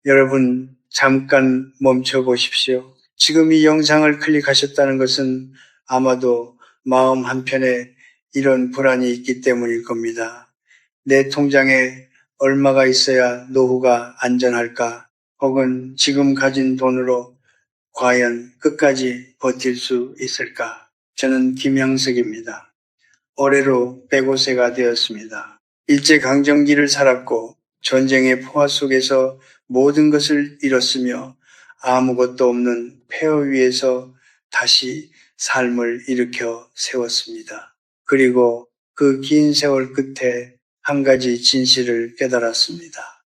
여러분, 잠깐 멈춰 보십시오. 지금 이 영상을 클릭하셨다는 것은 아마도 마음 한편에 이런 불안이 있기 때문일 겁니다. 내 통장에 얼마가 있어야 노후가 안전할까? 혹은 지금 가진 돈으로 과연 끝까지 버틸 수 있을까? 저는 김영석입니다. 올해로 105세가 되었습니다. 일제강점기를 살았고 전쟁의 포화 속에서 모든 것을 잃었으며 아무것도 없는 폐허 위에서 다시 삶을 일으켜 세웠습니다. 그리고 그 긴 세월 끝에 한 가지 진실을 깨달았습니다.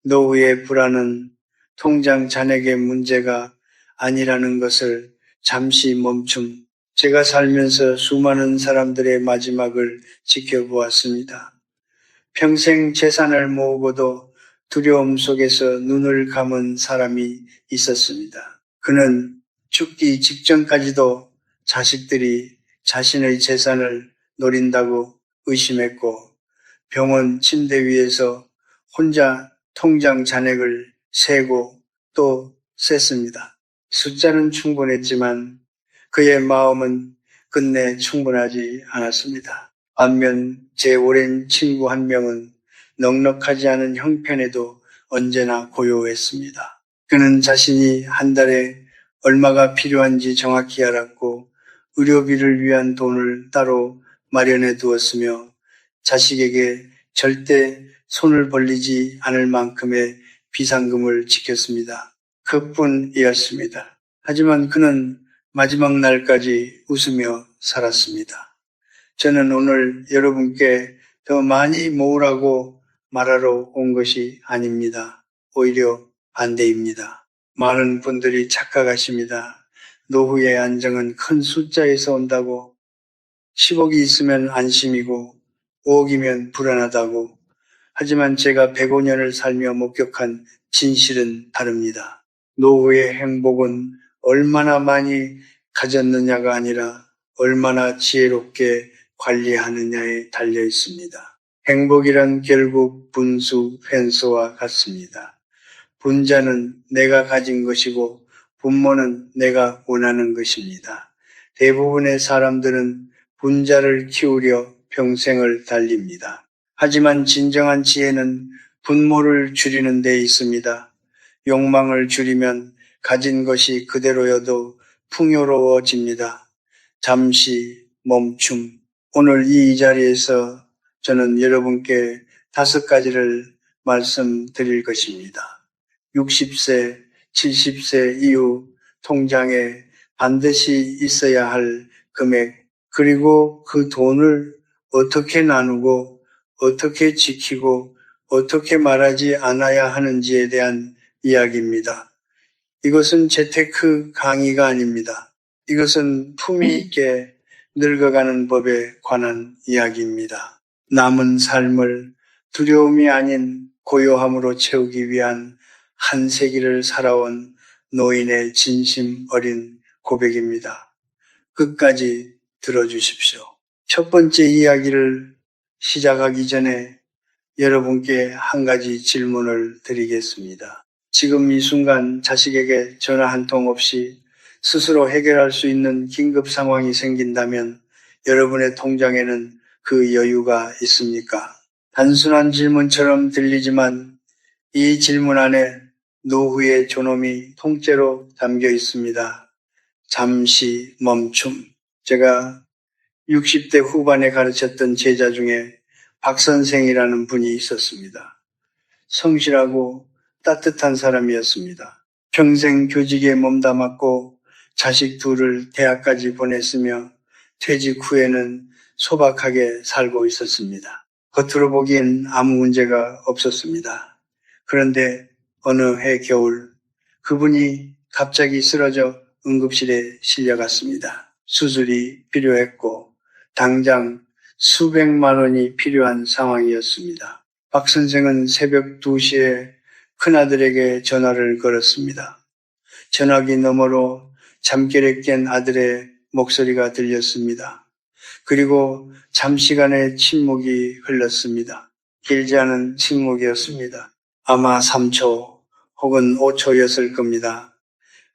노후의 불안은 통장 잔액의 문제가 아니라는 것을 잠시 멈춤. 제가 살면서 수많은 사람들의 마지막을 지켜보았습니다. 평생 재산을 모으고도 두려움 속에서 눈을 감은 사람이 있었습니다. 그는 죽기 직전까지도 자식들이 자신의 재산을 노린다고 의심했고 병원 침대 위에서 혼자 통장 잔액을 세고 또 셌습니다. 숫자는 충분했지만 그의 마음은 끝내 충분하지 않았습니다. 반면 제 오랜 친구 한 명은 넉넉하지 않은 형편에도 언제나 고요했습니다. 그는 자신이 한 달에 얼마가 필요한지 정확히 알았고 의료비를 위한 돈을 따로 마련해 두었으며 자식에게 절대 손을 벌리지 않을 만큼의 비상금을 지켰습니다. 그뿐이었습니다. 하지만 그는 마지막 날까지 웃으며 살았습니다. 저는 오늘 여러분께 더 많이 모으라고 말하러 온 것이 아닙니다. 오히려 반대입니다. 많은 분들이 착각하십니다. 노후의 안정은 큰 숫자에서 온다고 10억이 있으면 안심이고 5억이면 불안하다고. 하지만 제가 105년을 살며 목격한 진실은 다릅니다. 노후의 행복은 얼마나 많이 가졌느냐가 아니라 얼마나 지혜롭게 관리하느냐에 달려 있습니다. 행복이란 결국 분수, 펜스와 같습니다. 분자는 내가 가진 것이고 분모는 내가 원하는 것입니다. 대부분의 사람들은 분자를 키우려 평생을 달립니다. 하지만 진정한 지혜는 분모를 줄이는 데 있습니다. 욕망을 줄이면 가진 것이 그대로여도 풍요로워집니다. 잠시 멈춤. 오늘 이 자리에서 저는 여러분께 5가지를 말씀드릴 것입니다. 60세, 70세 이후 통장에 반드시 있어야 할 금액, 그리고 그 돈을 어떻게 나누고 어떻게 지키고 어떻게 말하지 않아야 하는지에 대한 이야기입니다. 이것은 재테크 강의가 아닙니다. 이것은 품위 있게 늙어가는 법에 관한 이야기입니다. 남은 삶을 두려움이 아닌 고요함으로 채우기 위한 한 세기를 살아온 노인의 진심 어린 고백입니다. 끝까지 들어주십시오. 첫 번째 이야기를 시작하기 전에 여러분께 한 가지 질문을 드리겠습니다. 지금 이 순간 자식에게 전화 한 통 없이 스스로 해결할 수 있는 긴급 상황이 생긴다면 여러분의 통장에는 그 여유가 있습니까? 단순한 질문처럼 들리지만 이 질문 안에 노후의 존엄이 통째로 담겨 있습니다. 잠시 멈춤. 제가 60대 후반에 가르쳤던 제자 중에 박 선생이라는 분이 있었습니다. 성실하고 따뜻한 사람이었습니다. 평생 교직에 몸담았고 자식 둘을 대학까지 보냈으며 퇴직 후에는 소박하게 살고 있었습니다. 겉으로 보기엔 아무 문제가 없었습니다. 그런데 어느 해 겨울 그분이 갑자기 쓰러져 응급실에 실려갔습니다. 수술이 필요했고 당장 수백만 원이 필요한 상황이었습니다. 박 선생은 새벽 2시에 큰아들에게 전화를 걸었습니다. 전화기 너머로 잠결에 깬 아들의 목소리가 들렸습니다. 그리고 잠시간의 침묵이 흘렀습니다. 길지 않은 침묵이었습니다. 아마 3초 혹은 5초였을 겁니다.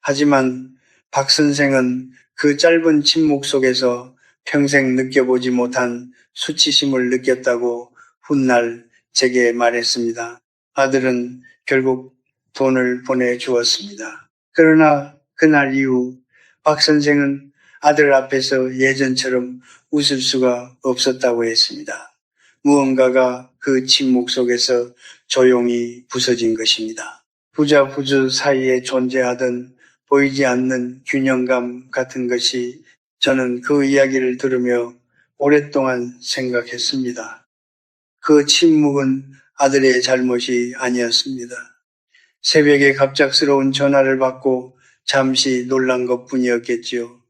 하지만 박 선생은 그 짧은 침묵 속에서 평생 느껴보지 못한 수치심을 느꼈다고 훗날 제게 말했습니다. 아들은 결국 돈을 보내주었습니다. 그러나 그날 이후 박 선생은 아들 앞에서 예전처럼 웃을 수가 없었다고 했습니다. 무언가가 그 침묵 속에서 조용히 부서진 것입니다. 부자 부주 사이에 존재하던 보이지 않는 균형감 같은 것이 저는 그 이야기를 들으며 오랫동안 생각했습니다. 그 침묵은 아들의 잘못이 아니었습니다. 새벽에 갑작스러운 전화를 받고 잠시 놀란 것뿐이었겠지요.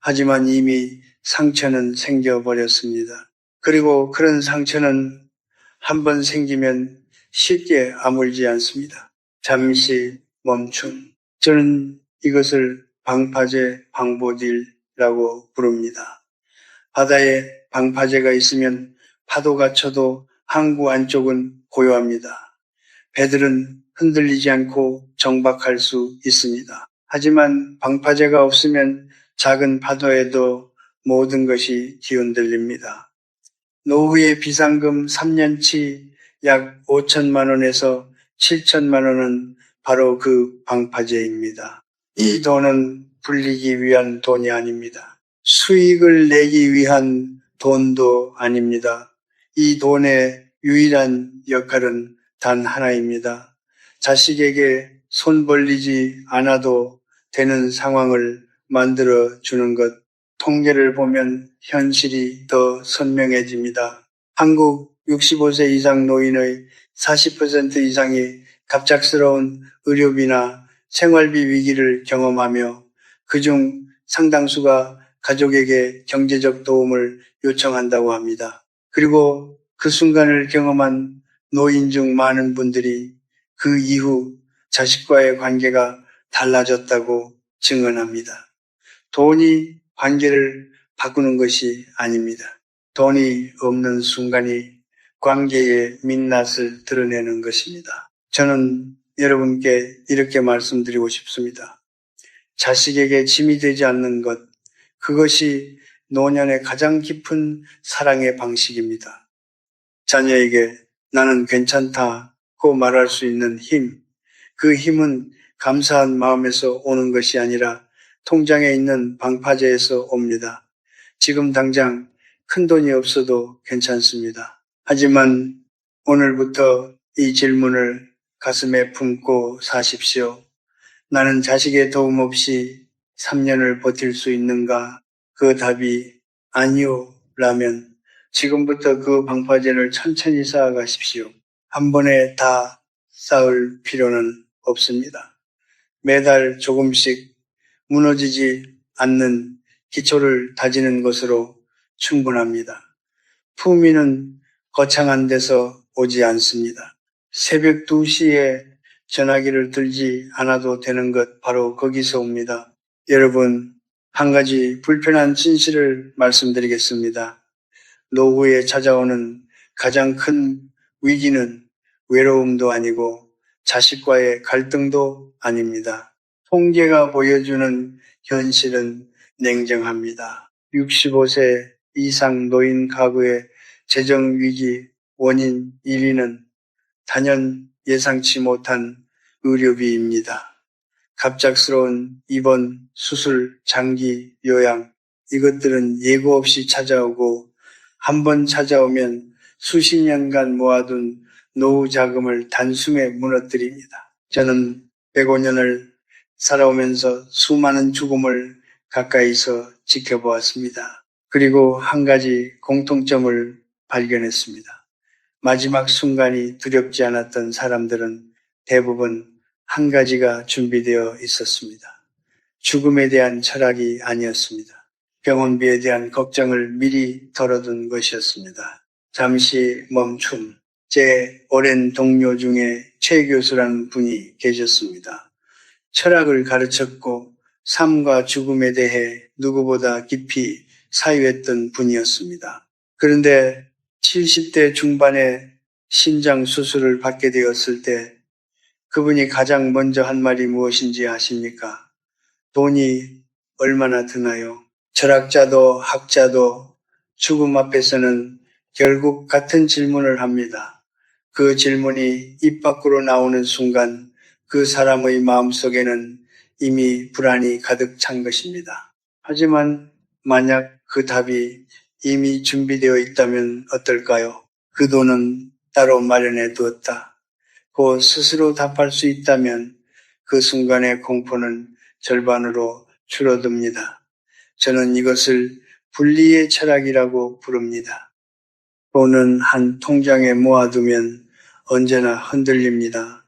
하지만 이미 상처는 생겨버렸습니다. 그리고 그런 상처는 한번 생기면 쉽게 아물지 않습니다. 잠시 멈춤. 저는 이것을 방파제 방보딜이라고 부릅니다. 바다에 방파제가 있으면 파도가 쳐도 항구 안쪽은 고요합니다. 배들은 흔들리지 않고 정박할 수 있습니다. 하지만 방파제가 없으면 작은 파도에도 모든 것이 뒤흔들립니다. 노후의 비상금 3년치 약 5천만 원에서 7천만 원은 바로 그 방파제입니다. 이 돈은 불리기 위한 돈이 아닙니다. 수익을 내기 위한 돈도 아닙니다. 이 돈의 유일한 역할은 단 하나입니다. 자식에게 손 벌리지 않아도 되는 상황을 만들어 주는 것. 통계를 보면 현실이 더 선명해집니다. 한국 65세 이상 노인의 40% 이상이 갑작스러운 의료비나 생활비 위기를 경험하며 그중 상당수가 가족에게 경제적 도움을 요청한다고 합니다. 그리고 그 순간을 경험한 노인 중 많은 분들이 그 이후 자식과의 관계가 달라졌다고 증언합니다. 돈이 관계를 바꾸는 것이 아닙니다. 돈이 없는 순간이 관계의 민낯을 드러내는 것입니다. 저는 여러분께 이렇게 말씀드리고 싶습니다. 자식에게 짐이 되지 않는 것, 그것이 노년의 가장 깊은 사랑의 방식입니다. 자녀에게 나는 괜찮다고 말할 수 있는 힘, 그 힘은 감사한 마음에서 오는 것이 아니라 통장에 있는 방파제에서 옵니다. 지금 당장 큰 돈이 없어도 괜찮습니다. 하지만 오늘부터 이 질문을 가슴에 품고 사십시오. 나는 자식의 도움 없이 3년을 버틸 수 있는가? 그 답이 아니요 라면 지금부터 그 방파제를 천천히 쌓아가십시오. 한 번에 다 쌓을 필요는 없습니다. 매달 조금씩 무너지지 않는 기초를 다지는 것으로 충분합니다. 품위는 거창한 데서 오지 않습니다. 새벽 2시에 전화기를 들지 않아도 되는 것 바로 거기서 옵니다. 여러분, 한 가지 불편한 진실을 말씀드리겠습니다. 노후에 찾아오는 가장 큰 위기는 외로움도 아니고 자식과의 갈등도 아닙니다. 통계가 보여주는 현실은 냉정합니다. 65세 이상 노인 가구의 재정 위기 원인 1위는 단연 예상치 못한 의료비입니다. 갑작스러운 입원, 수술, 장기 요양, 이것들은 예고 없이 찾아오고 한 번 찾아오면 수십 년간 모아둔 노후 자금을 단숨에 무너뜨립니다. 저는 105년을 살아오면서 수많은 죽음을 가까이서 지켜보았습니다. 그리고 한 가지 공통점을 발견했습니다. 마지막 순간이 두렵지 않았던 사람들은 대부분 한 가지가 준비되어 있었습니다. 죽음에 대한 철학이 아니었습니다. 병원비에 대한 걱정을 미리 덜어둔 것이었습니다. 잠시 멈춤. 제 오랜 동료 중에 최 교수라는 분이 계셨습니다. 철학을 가르쳤고 삶과 죽음에 대해 누구보다 깊이 사유했던 분이었습니다. 그런데 70대 중반에 심장 수술을 받게 되었을 때 그분이 가장 먼저 한 말이 무엇인지 아십니까? 돈이 얼마나 드나요? 철학자도 학자도 죽음 앞에서는 결국 같은 질문을 합니다. 그 질문이 입 밖으로 나오는 순간 그 사람의 마음속에는 이미 불안이 가득 찬 것입니다. 하지만 만약 그 답이 이미 준비되어 있다면 어떨까요? 그 돈은 따로 마련해 두었다. 고 스스로 답할 수 있다면 그 순간의 공포는 절반으로 줄어듭니다. 저는 이것을 분리의 철학이라고 부릅니다. 돈은 한 통장에 모아두면 언제나 흔들립니다.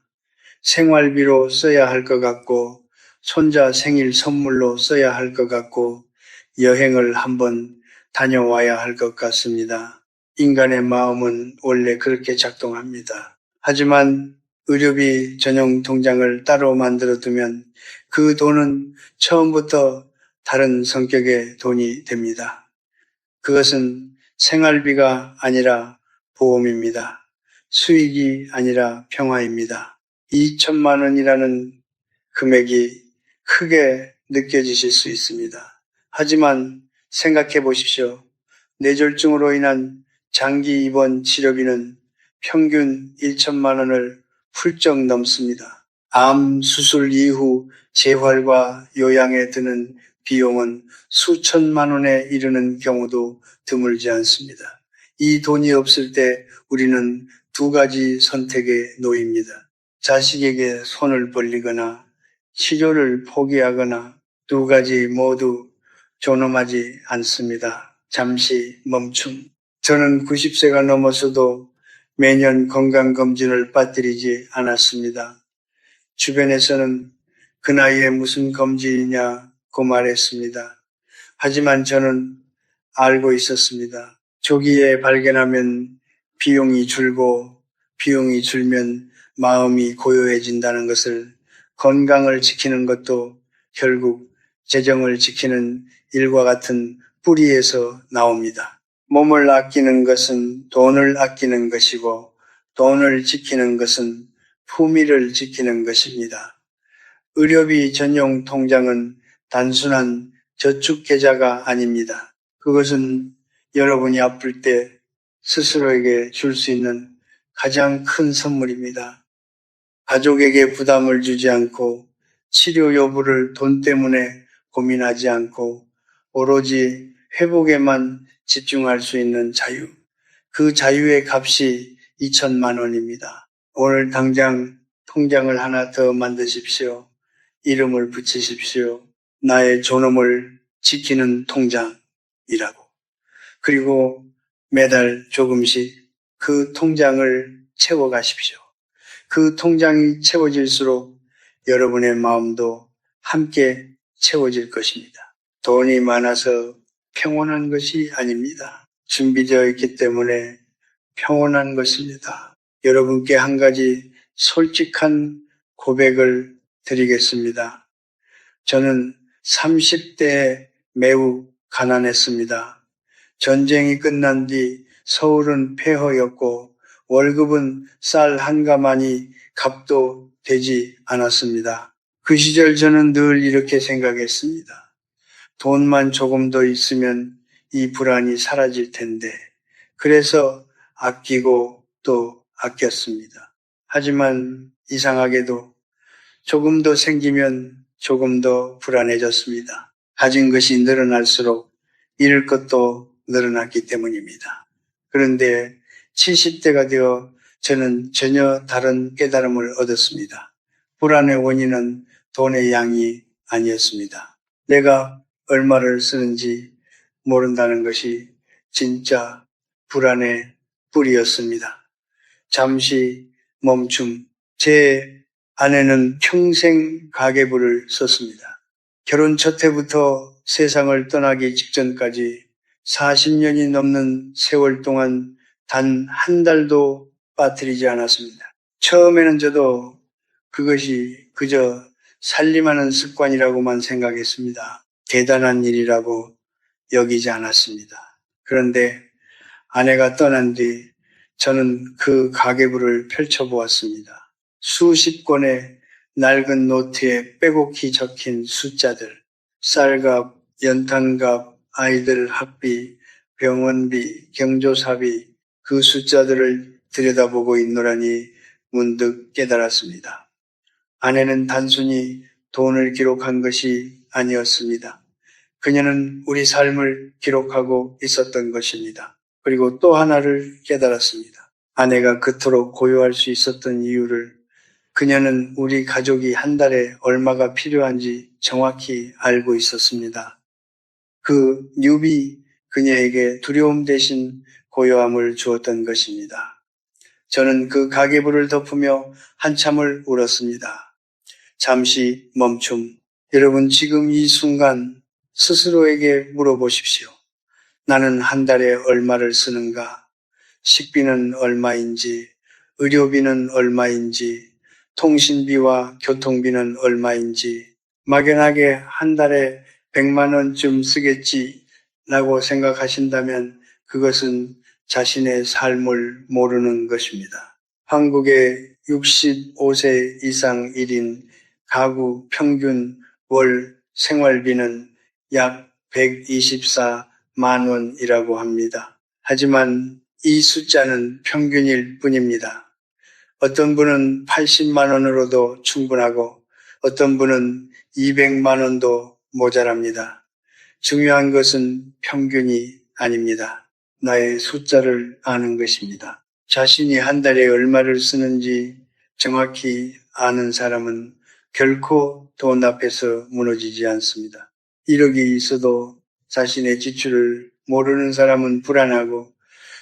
생활비로 써야 할 것 같고, 손자 생일 선물로 써야 할 것 같고, 여행을 한번 다녀와야 할 것 같습니다. 인간의 마음은 원래 그렇게 작동합니다. 하지만 의료비 전용 통장을 따로 만들어 두면 그 돈은 처음부터 다른 성격의 돈이 됩니다. 그것은 생활비가 아니라 보험입니다. 수익이 아니라 평화입니다. 2천만 원이라는 금액이 크게 느껴지실 수 있습니다. 하지만 생각해 보십시오. 뇌졸중으로 인한 장기 입원 치료비는 평균 1천만 원을 훌쩍 넘습니다. 암 수술 이후 재활과 요양에 드는 비용은 수천만 원에 이르는 경우도 드물지 않습니다. 이 돈이 없을 때 우리는 두 가지 선택에 놓입니다. 자식에게 손을 벌리거나 치료를 포기하거나 두 가지 모두 존엄하지 않습니다. 잠시 멈춤. 저는 90세가 넘어서도 매년 건강검진을 빠뜨리지 않았습니다. 주변에서는 그 나이에 무슨 검진이냐고 말했습니다. 하지만 저는 알고 있었습니다. 조기에 발견하면 비용이 줄고 비용이 줄면 마음이 고요해진다는 것을, 건강을 지키는 것도 결국 재정을 지키는 일과 같은 뿌리에서 나옵니다. 몸을 아끼는 것은 돈을 아끼는 것이고 돈을 지키는 것은 품위를 지키는 것입니다. 의료비 전용 통장은 단순한 저축 계좌가 아닙니다. 그것은 여러분이 아플 때 스스로에게 줄 수 있는 가장 큰 선물입니다. 가족에게 부담을 주지 않고 치료 여부를 돈 때문에 고민하지 않고 오로지 회복에만 집중할 수 있는 자유. 그 자유의 값이 2천만 원입니다. 오늘 당장 통장을 하나 더 만드십시오. 이름을 붙이십시오. 나의 존엄을 지키는 통장이라고. 그리고 매달 조금씩 그 통장을 채워가십시오. 그 통장이 채워질수록 여러분의 마음도 함께 채워질 것입니다. 돈이 많아서 평온한 것이 아닙니다. 준비되어 있기 때문에 평온한 것입니다. 여러분께 한 가지 솔직한 고백을 드리겠습니다. 저는 30대에 매우 가난했습니다. 전쟁이 끝난 뒤 서울은 폐허였고 월급은 쌀 한 가마니 값도 되지 않았습니다. 그 시절 저는 늘 이렇게 생각했습니다. 돈만 조금 더 있으면 이 불안이 사라질 텐데. 그래서 아끼고 또 아꼈습니다. 하지만 이상하게도 조금 더 생기면 조금 더 불안해졌습니다. 가진 것이 늘어날수록 잃을 것도 늘어났기 때문입니다. 그런데 70대가 되어 저는 전혀 다른 깨달음을 얻었습니다. 불안의 원인은 돈의 양이 아니었습니다. 내가 얼마를 쓰는지 모른다는 것이 진짜 불안의 뿌리였습니다. 잠시 멈춤. 제 아내는 평생 가계부를 썼습니다. 결혼 첫 해부터 세상을 떠나기 직전까지 40년이 넘는 세월 동안 단 한 달도 빠뜨리지 않았습니다. 처음에는 저도 그것이 그저 살림하는 습관이라고만 생각했습니다. 대단한 일이라고 여기지 않았습니다. 그런데 아내가 떠난 뒤 저는 그 가계부를 펼쳐보았습니다. 수십 권의 낡은 노트에 빼곡히 적힌 숫자들, 쌀값, 연탄값, 아이들 학비, 병원비, 경조사비, 그 숫자들을 들여다보고 있노라니 문득 깨달았습니다. 아내는 단순히 돈을 기록한 것이 아니었습니다. 그녀는 우리 삶을 기록하고 있었던 것입니다. 그리고 또 하나를 깨달았습니다. 아내가 그토록 고요할 수 있었던 이유를 그녀는 우리 가족이 한 달에 얼마가 필요한지 정확히 알고 있었습니다. 그 뉴비 그녀에게 두려움 대신 고요함을 주었던 것입니다. 저는 그 가계부를 덮으며 한참을 울었습니다. 잠시 멈춤. 여러분 지금 이 순간 스스로에게 물어보십시오. 나는 한 달에 얼마를 쓰는가? 식비는 얼마인지, 의료비는 얼마인지, 통신비와 교통비는 얼마인지, 막연하게 한 달에 100만 원쯤 쓰겠지 라고 생각하신다면 그것은 자신의 삶을 모르는 것입니다. 한국의 65세 이상 1인 가구 평균 월 생활비는 약 124만 원이라고 합니다. 하지만 이 숫자는 평균일 뿐입니다. 어떤 분은 80만 원으로도 충분하고 어떤 분은 200만 원도 모자랍니다. 중요한 것은 평균이 아닙니다. 나의 숫자를 아는 것입니다. 자신이 한 달에 얼마를 쓰는지 정확히 아는 사람은 결코 돈 앞에서 무너지지 않습니다. 1억이 있어도 자신의 지출을 모르는 사람은 불안하고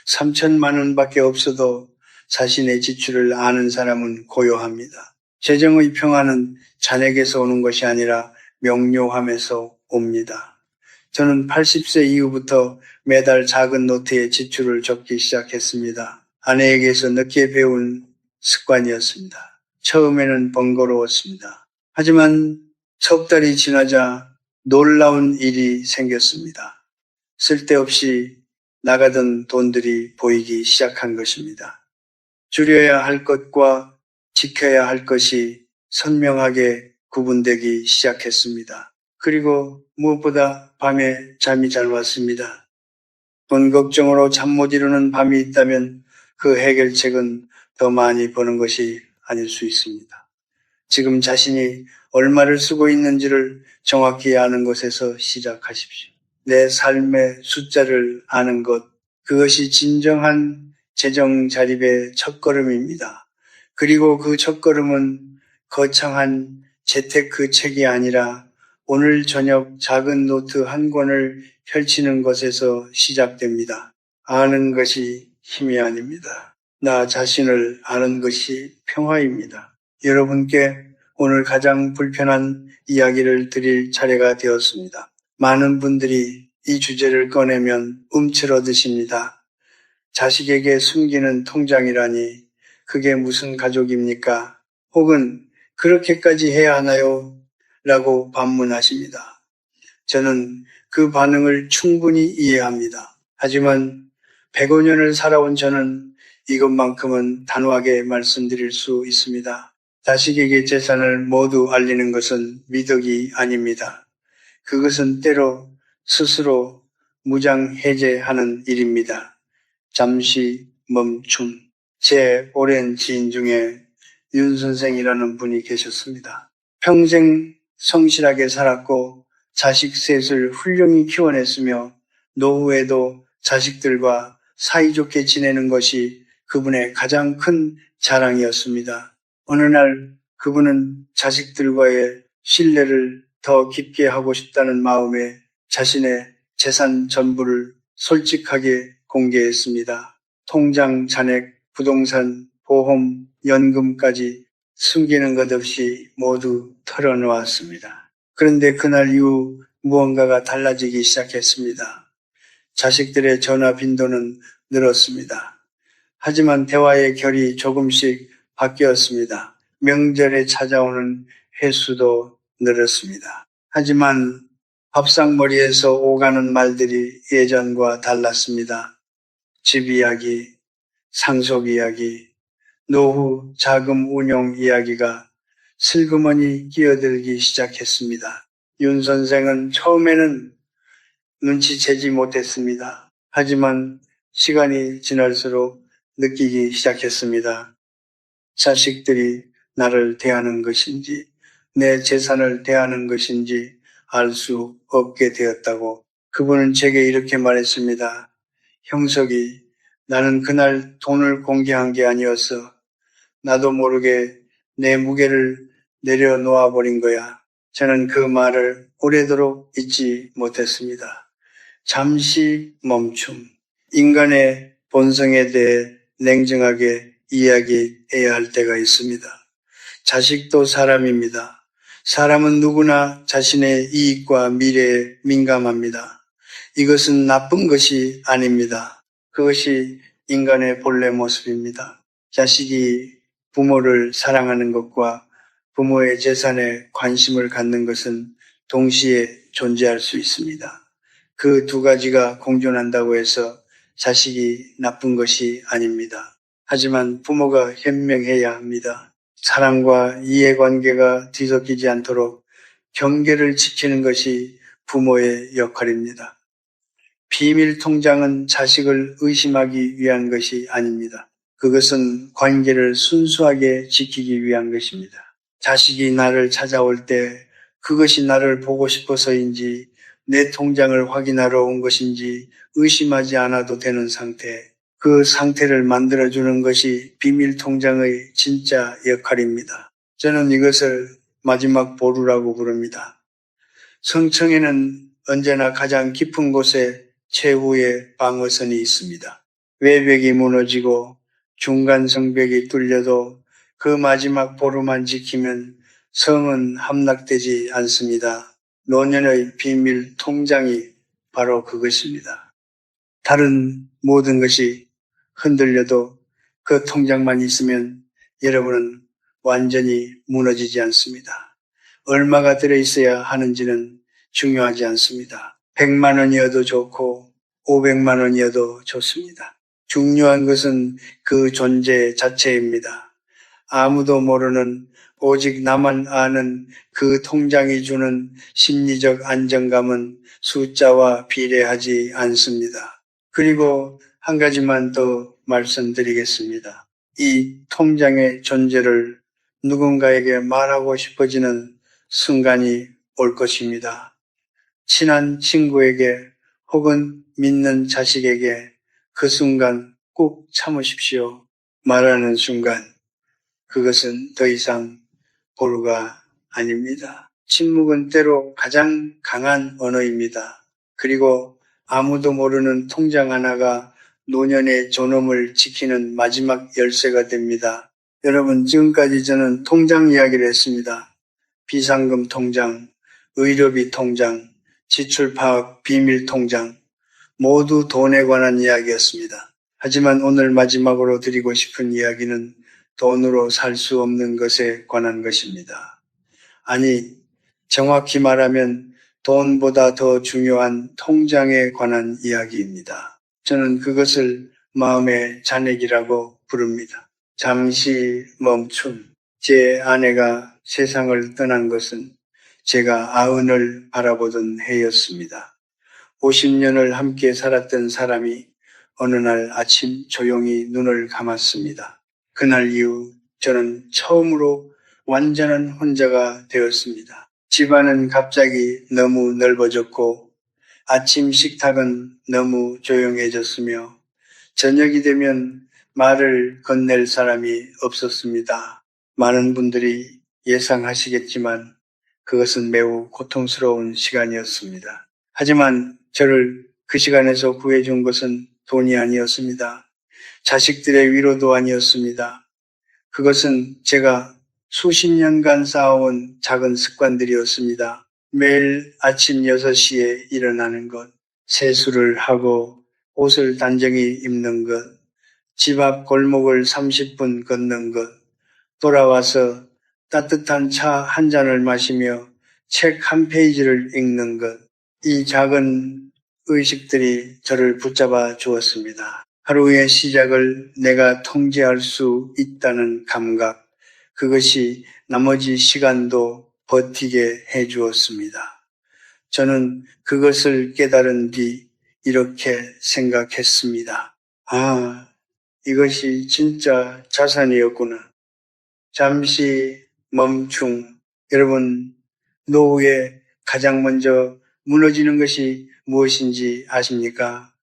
3천만 원밖에 없어도 자신의 지출을 아는 사람은 고요합니다. 재정의 평안은 잔액에서 오는 것이 아니라 명료함에서 옵니다. 저는 80세 이후부터 매달 작은 노트에 지출을 적기 시작했습니다. 아내에게서 늦게 배운 습관이었습니다. 처음에는 번거로웠습니다. 하지만 석 달이 지나자 놀라운 일이 생겼습니다. 쓸데없이 나가던 돈들이 보이기 시작한 것입니다. 줄여야 할 것과 지켜야 할 것이 선명하게 구분되기 시작했습니다. 그리고 무엇보다 밤에 잠이 잘 왔습니다. 돈 걱정으로 잠 못 이루는 밤이 있다면 그 해결책은 더 많이 버는 것이 아닐 수 있습니다. 지금 자신이 얼마를 쓰고 있는지를 정확히 아는 것에서 시작하십시오. 내 삶의 숫자를 아는 것, 그것이 진정한 재정 자립의 첫걸음입니다. 그리고 그 첫걸음은 거창한 재테크 책이 아니라 오늘 저녁 작은 노트 한 권을 펼치는 것에서 시작됩니다. 아는 것이 힘이 아닙니다. 나 자신을 아는 것이 평화입니다. 여러분께 오늘 가장 불편한 이야기를 드릴 차례가 되었습니다. 많은 분들이 이 주제를 꺼내면 움츠러드십니다. 자식에게 숨기는 통장이라니 그게 무슨 가족입니까? 혹은 그렇게까지 해야 하나요? 라고 반문하십니다. 저는 그 반응을 충분히 이해합니다. 하지만 105년을 살아온 저는 이것만큼은 단호하게 말씀드릴 수 있습니다. 자식에게 재산을 모두 알리는 것은 미덕이 아닙니다. 그것은 때로 스스로 무장해제하는 일입니다. 잠시 멈춤. 제 오랜 지인 중에 윤 선생이라는 분이 계셨습니다. 평생 성실하게 살았고 자식 셋을 훌륭히 키워냈으며 노후에도 자식들과 사이좋게 지내는 것이 그분의 가장 큰 자랑이었습니다. 어느 날 그분은 자식들과의 신뢰를 더 깊게 하고 싶다는 마음에 자신의 재산 전부를 솔직하게 공개했습니다. 통장 잔액, 부동산, 보험, 연금까지 숨기는 것 없이 모두 털어놓았습니다. 그런데 그날 이후 무언가가 달라지기 시작했습니다. 자식들의 전화 빈도는 늘었습니다. 하지만 대화의 결이 조금씩 바뀌었습니다. 명절에 찾아오는 횟수도 늘었습니다. 하지만 밥상머리에서 오가는 말들이 예전과 달랐습니다. 집 이야기, 상속 이야기, 노후 자금 운용 이야기가 슬그머니 끼어들기 시작했습니다. 윤 선생은 처음에는 눈치채지 못했습니다. 하지만 시간이 지날수록 느끼기 시작했습니다. 자식들이 나를 대하는 것인지 내 재산을 대하는 것인지 알 수 없게 되었다고. 그분은 제게 이렇게 말했습니다. 형석이, 나는 그날 돈을 공개한 게 아니었어. 나도 모르게 내 무게를 내려놓아 버린 거야. 저는 그 말을 오래도록 잊지 못했습니다. 잠시 멈춤. 인간의 본성에 대해 냉정하게 이야기해야 할 때가 있습니다. 자식도 사람입니다. 사람은 누구나 자신의 이익과 미래에 민감합니다. 이것은 나쁜 것이 아닙니다. 그것이 인간의 본래 모습입니다. 자식이 부모를 사랑하는 것과 부모의 재산에 관심을 갖는 것은 동시에 존재할 수 있습니다. 그 두 가지가 공존한다고 해서 자식이 나쁜 것이 아닙니다. 하지만 부모가 현명해야 합니다. 사랑과 이해관계가 뒤섞이지 않도록 경계를 지키는 것이 부모의 역할입니다. 비밀 통장은 자식을 의심하기 위한 것이 아닙니다. 그것은 관계를 순수하게 지키기 위한 것입니다. 자식이 나를 찾아올 때 그것이 나를 보고 싶어서인지 내 통장을 확인하러 온 것인지 의심하지 않아도 되는 상태, 그 상태를 만들어주는 것이 비밀 통장의 진짜 역할입니다. 저는 이것을 마지막 보루라고 부릅니다. 성청에는 언제나 가장 깊은 곳에 최후의 방어선이 있습니다. 외벽이 무너지고 중간 성벽이 뚫려도 그 마지막 보루만 지키면 성은 함락되지 않습니다. 노년의 비밀 통장이 바로 그것입니다. 다른 모든 것이 흔들려도 그 통장만 있으면 여러분은 완전히 무너지지 않습니다. 얼마가 들어있어야 하는지는 중요하지 않습니다. 100만 원이어도 좋고 500만 원이어도 좋습니다. 중요한 것은 그 존재 자체입니다. 아무도 모르는 오직 나만 아는 그 통장이 주는 심리적 안정감은 숫자와 비례하지 않습니다. 그리고 한 가지만 더 말씀드리겠습니다. 이 통장의 존재를 누군가에게 말하고 싶어지는 순간이 올 것입니다. 친한 친구에게 혹은 믿는 자식에게 그 순간 꼭 참으십시오. 말하는 순간 그것은 더 이상 보루가 아닙니다. 침묵은 때로 가장 강한 언어입니다. 그리고 아무도 모르는 통장 하나가 노년의 존엄을 지키는 마지막 열쇠가 됩니다. 여러분, 지금까지 저는 통장 이야기를 했습니다. 비상금 통장, 의료비 통장, 지출 파악 비밀 통장, 모두 돈에 관한 이야기였습니다. 하지만 오늘 마지막으로 드리고 싶은 이야기는 돈으로 살 수 없는 것에 관한 것입니다. 아니, 정확히 말하면 돈보다 더 중요한 통장에 관한 이야기입니다. 저는 그것을 마음의 잔액이라고 부릅니다. 잠시 멈춤. 제 아내가 세상을 떠난 것은 제가 아흔을 바라보던 해였습니다. 50년을 함께 살았던 사람이 어느 날 아침 조용히 눈을 감았습니다. 그날 이후 저는 처음으로 완전한 혼자가 되었습니다. 집안은 갑자기 너무 넓어졌고 아침 식탁은 너무 조용해졌으며 저녁이 되면 말을 건넬 사람이 없었습니다. 많은 분들이 예상하시겠지만 그것은 매우 고통스러운 시간이었습니다. 하지만 저를 그 시간에서 구해준 것은 돈이 아니었습니다. 자식들의 위로도 아니었습니다. 그것은 제가 수십 년간 쌓아온 작은 습관들이었습니다. 매일 아침 6시에 일어나는 것, 세수를 하고 옷을 단정히 입는 것, 집 앞 골목을 30분 걷는 것, 돌아와서 따뜻한 차 한 잔을 마시며 책 한 페이지를 읽는 것, 이 작은 의식들이 저를 붙잡아 주었습니다. 하루의 시작을 내가 통제할 수 있다는 감각, 그것이 나머지 시간도 버티게 해 주었습니다. 저는 그것을 깨달은 뒤 이렇게 생각했습니다. 아, 이것이 진짜 자산이었구나. 잠시 멈춤. 여러분, 노후에 가장 먼저 무너지는 것이 무엇인지 아십니까?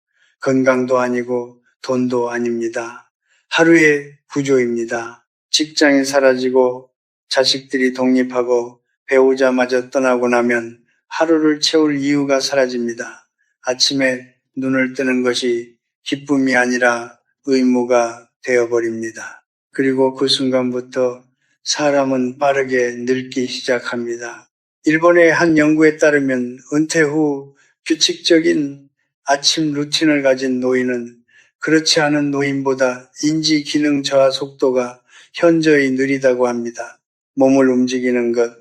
건강도 아니고 돈도 아닙니다. 하루의 구조입니다. 직장이 사라지고 자식들이 독립하고 배우자마저 떠나고 나면 하루를 채울 이유가 사라집니다. 아침에 눈을 뜨는 것이 기쁨이 아니라 의무가 되어버립니다. 그리고 그 순간부터 사람은 빠르게 늙기 시작합니다. 일본의 한 연구에 따르면 은퇴 후 규칙적인 아침 루틴을 가진 노인은 그렇지 않은 노인보다 인지 기능 저하 속도가 현저히 느리다고 합니다. 몸을 움직이는 것,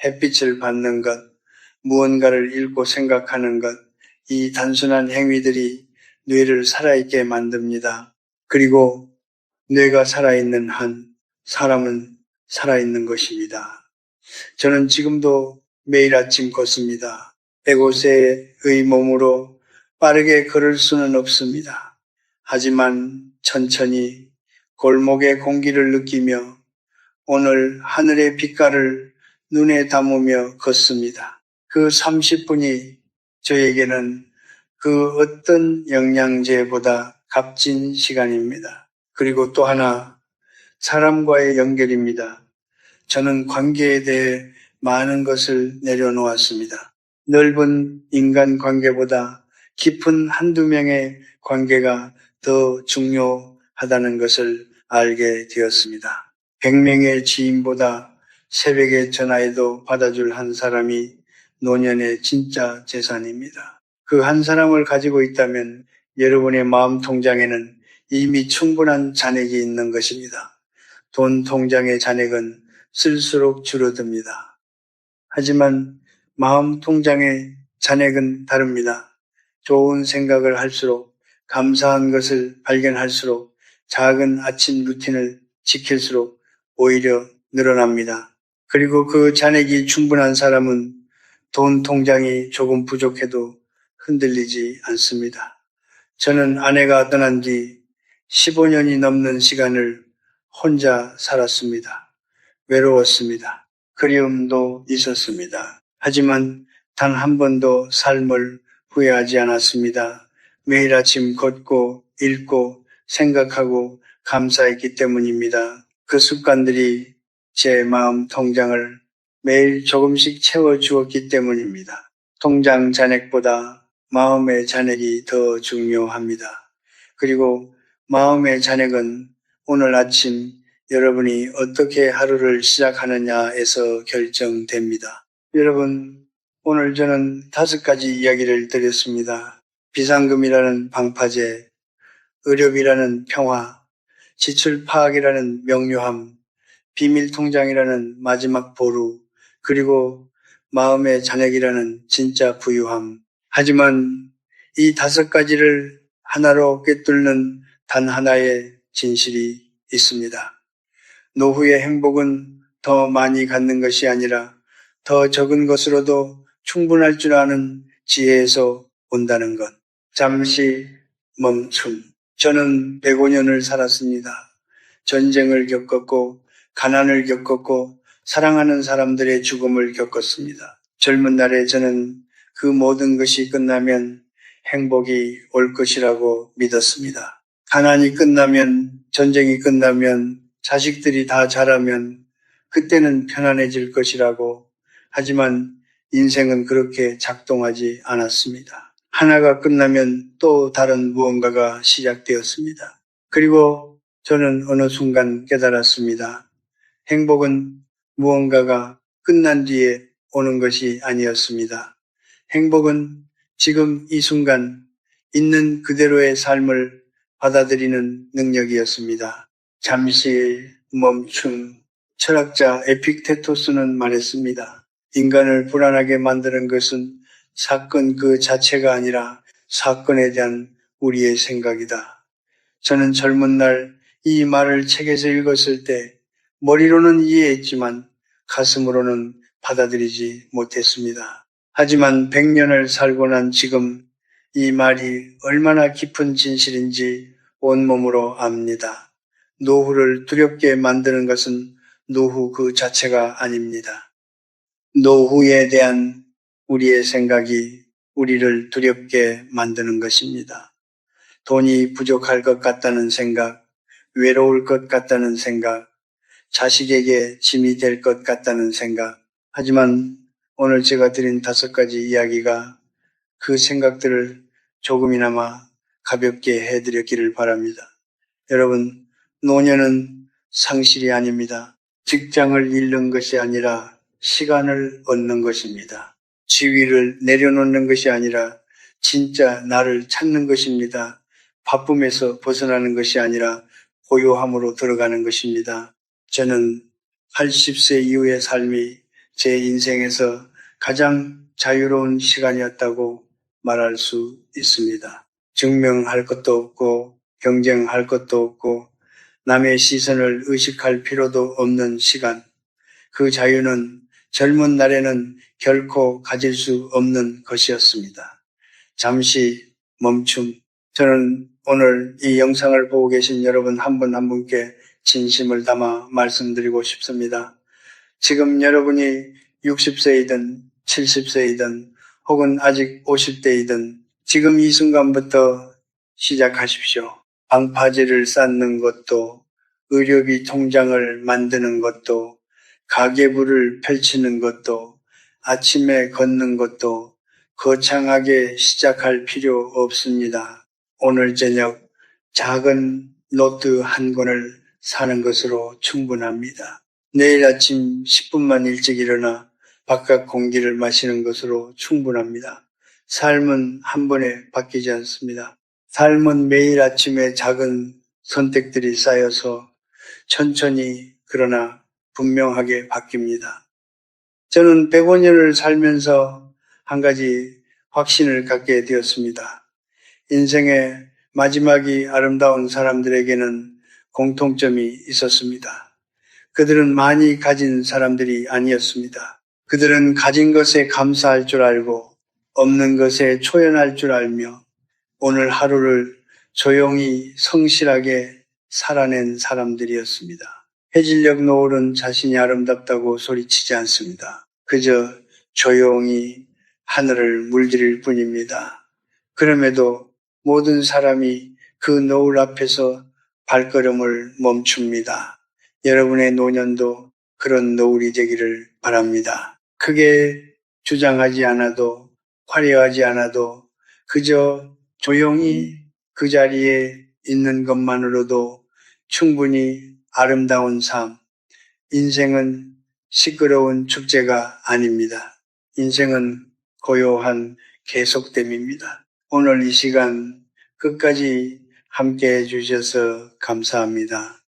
햇빛을 받는 것, 무언가를 읽고 생각하는 것, 이 단순한 행위들이 뇌를 살아있게 만듭니다. 그리고 뇌가 살아있는 한 사람은 살아있는 것입니다. 저는 지금도 매일 아침 걷습니다. 105세의 몸으로 빠르게 걸을 수는 없습니다. 하지만 천천히 골목의 공기를 느끼며 오늘 하늘의 빛깔을 눈에 담으며 걷습니다. 그 30분이 저에게는 그 어떤 영양제보다 값진 시간입니다. 그리고 또 하나, 사람과의 연결입니다. 저는 관계에 대해 많은 것을 내려놓았습니다. 넓은 인간 관계보다 깊은 한두 명의 관계가 더 중요하다는 것을 알게 되었습니다. 100명의 지인보다 새벽에 전화해도 받아줄 한 사람이 노년의 진짜 재산입니다. 그 한 사람을 가지고 있다면 여러분의 마음 통장에는 이미 충분한 잔액이 있는 것입니다. 돈 통장의 잔액은 쓸수록 줄어듭니다. 하지만 마음 통장의 잔액은 다릅니다. 좋은 생각을 할수록, 감사한 것을 발견할수록, 작은 아침 루틴을 지킬수록 오히려 늘어납니다. 그리고 그 잔액이 충분한 사람은 돈 통장이 조금 부족해도 흔들리지 않습니다. 저는 아내가 떠난 뒤 15년이 넘는 시간을 혼자 살았습니다. 외로웠습니다. 그리움도 있었습니다. 하지만 단 한 번도 삶을 후회하지 않았습니다. 매일 아침 걷고 읽고 생각하고 감사했기 때문입니다. 그 습관들이 제 마음 통장을 매일 조금씩 채워주었기 때문입니다. 통장 잔액보다 마음의 잔액이 더 중요합니다. 그리고 마음의 잔액은 오늘 아침 여러분이 어떻게 하루를 시작하느냐에서 결정됩니다. 여러분, 오늘 저는 5가지 이야기를 드렸습니다. 비상금이라는 방파제, 의료비라는 평화, 지출 파악이라는 명료함, 비밀통장이라는 마지막 보루, 그리고 마음의 잔액이라는 진짜 부유함. 하지만 이 5가지를 하나로 꿰뚫는 단 하나의 진실이 있습니다. 노후의 행복은 더 많이 갖는 것이 아니라 더 적은 것으로도 충분할 줄 아는 지혜에서 온다는 것. 잠시 멈춤. 저는 105년을 살았습니다. 전쟁을 겪었고 가난을 겪었고 사랑하는 사람들의 죽음을 겪었습니다. 젊은 날에 저는 그 모든 것이 끝나면 행복이 올 것이라고 믿었습니다. 가난이 끝나면, 전쟁이 끝나면, 자식들이 다 자라면 그때는 편안해질 것이라고. 하지만 인생은 그렇게 작동하지 않았습니다. 하나가 끝나면 또 다른 무언가가 시작되었습니다. 그리고 저는 어느 순간 깨달았습니다. 행복은 무언가가 끝난 뒤에 오는 것이 아니었습니다. 행복은 지금 이 순간 있는 그대로의 삶을 받아들이는 능력이었습니다. 잠시 멈춤. 철학자 에픽테토스는 말했습니다. 인간을 불안하게 만드는 것은 사건 그 자체가 아니라 사건에 대한 우리의 생각이다. 저는 젊은 날 이 말을 책에서 읽었을 때 머리로는 이해했지만 가슴으로는 받아들이지 못했습니다. 하지만 100년을 살고 난 지금 이 말이 얼마나 깊은 진실인지 온몸으로 압니다. 노후를 두렵게 만드는 것은 노후 그 자체가 아닙니다. 노후에 대한 우리의 생각이 우리를 두렵게 만드는 것입니다. 돈이 부족할 것 같다는 생각, 외로울 것 같다는 생각, 자식에게 짐이 될 것 같다는 생각. 하지만 오늘 제가 드린 5가지 이야기가 그 생각들을 조금이나마 가볍게 해드렸기를 바랍니다. 여러분, 노년은 상실이 아닙니다. 직장을 잃는 것이 아니라 시간을 얻는 것입니다. 지위를 내려놓는 것이 아니라 진짜 나를 찾는 것입니다. 바쁨에서 벗어나는 것이 아니라 고요함으로 들어가는 것입니다. 저는 80세 이후의 삶이 제 인생에서 가장 자유로운 시간이었다고 말할 수 있습니다. 증명할 것도 없고 경쟁할 것도 없고 남의 시선을 의식할 필요도 없는 시간. 그 자유는 젊은 날에는 결코 가질 수 없는 것이었습니다. 잠시 멈춤. 저는 오늘 이 영상을 보고 계신 여러분 한 분 한 분께 진심을 담아 말씀드리고 싶습니다. 지금 여러분이 60세이든 70세이든 혹은 아직 50대이든 지금 이 순간부터 시작하십시오. 방파제를 쌓는 것도, 의료비 통장을 만드는 것도, 가계부를 펼치는 것도, 아침에 걷는 것도 거창하게 시작할 필요 없습니다. 오늘 저녁 작은 노트 한 권을 사는 것으로 충분합니다. 내일 아침 10분만 일찍 일어나 바깥 공기를 마시는 것으로 충분합니다. 삶은 한 번에 바뀌지 않습니다. 삶은 매일 아침에 작은 선택들이 쌓여서 천천히 그러나 분명하게 바뀝니다. 저는 105년을 살면서 한 가지 확신을 갖게 되었습니다. 인생의 마지막이 아름다운 사람들에게는 공통점이 있었습니다. 그들은 많이 가진 사람들이 아니었습니다. 그들은 가진 것에 감사할 줄 알고 없는 것에 초연할 줄 알며 오늘 하루를 조용히 성실하게 살아낸 사람들이었습니다. 해질녘 노을은 자신이 아름답다고 소리치지 않습니다. 그저 조용히 하늘을 물들일 뿐입니다. 그럼에도 모든 사람이 그 노을 앞에서 발걸음을 멈춥니다. 여러분의 노년도 그런 노을이 되기를 바랍니다. 크게 주장하지 않아도 화려하지 않아도 그저 조용히 그 자리에 있는 것만으로도 충분히 아름다운 삶. 인생은 시끄러운 축제가 아닙니다. 인생은 고요한 계속됨입니다. 오늘 이 시간 끝까지 함께 해주셔서 감사합니다.